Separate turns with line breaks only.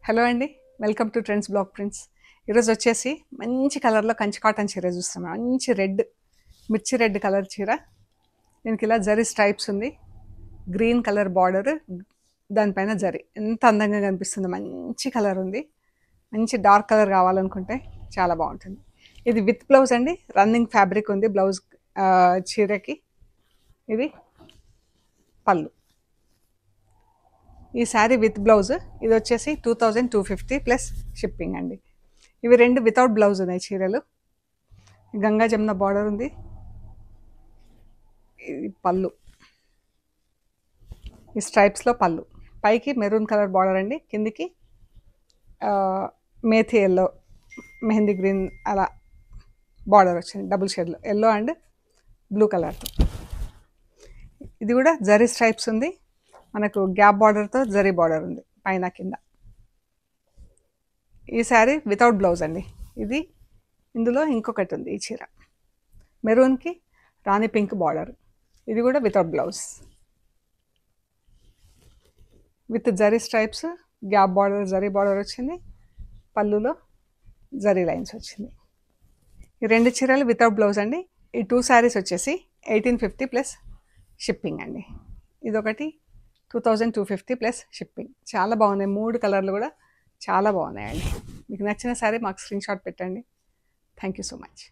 Hello అండి, welcome to trends block prints. ఈరోజు వచ్చేసి మంచి కలర్లో కంచి కాటన్ చీర చూస్తాం. మంచి రెడ్, మిర్చి రెడ్ కలర్ చీర. దీనికి ఇలా జరీ స్ట్రైప్స్ ఉంది, గ్రీన్ కలర్ బార్డర్, దానిపైన జరీ. ఎంత అందంగా కనిపిస్తుంది. మంచి కలర్ ఉంది. మంచి డార్క్ కలర్ కావాలనుకుంటే చాలా బాగుంటుంది. ఇది విత్ బ్లౌజ్ అండి, రన్నింగ్ ఫ్యాబ్రిక్ ఉంది బ్లౌజ్ చీరకి. ఇది పళ్ళు. ఈ శారీ విత్ బ్లౌజ్ ఇది వచ్చేసి 2250 ప్లస్ షిప్పింగ్ అండి. ఇవి రెండు వితౌట్ బ్లౌజ్ ఉన్నాయి చీరలు. గంగా జమున బార్డర్ ఉంది. ఇది పళ్ళు, ఈ స్ట్రైప్స్లో పళ్ళు. పైకి మెరూన్ కలర్ బార్డర్ అండి, కిందికి మేథీ ఎల్లో, మెహందీ గ్రీన్ అలా బార్డర్ వచ్చింది డబుల్ షేడ్లో, ఎల్లో అండ్ బ్లూ కలర్తో. ఇది కూడా జరీ స్ట్రైప్స్ ఉంది, మనకు గ్యాప్ బార్డర్తో జరీ బార్డర్ ఉంది పైన కింద. ఈ శారీ వితౌట్ బ్లౌజ్ అండి. ఇది ఇందులో ఇంకొకటి ఉంది, ఈ చీర మెరూన్కి రాణి పింక్ బార్డర్. ఇది కూడా without blouse, with zari stripes, gap border zari border వచ్చింది, పళ్ళులో జరీ లైన్స్ వచ్చింది. ఈ రెండు చీరలు వితౌట్ బ్లౌజ్ అండి. ఈ 2 శారీస్ వచ్చేసి 1850 ప్లస్ షిప్పింగ్ అండి. ఇదొకటి 2250 ప్లస్ షిప్పింగ్. చాలా బాగున్నాయి, 3 కలర్లు కూడా చాలా బాగున్నాయండి. మీకు నచ్చిన శారీ మాకు స్క్రీన్ షాట్ పెట్టండి. Thank you so much.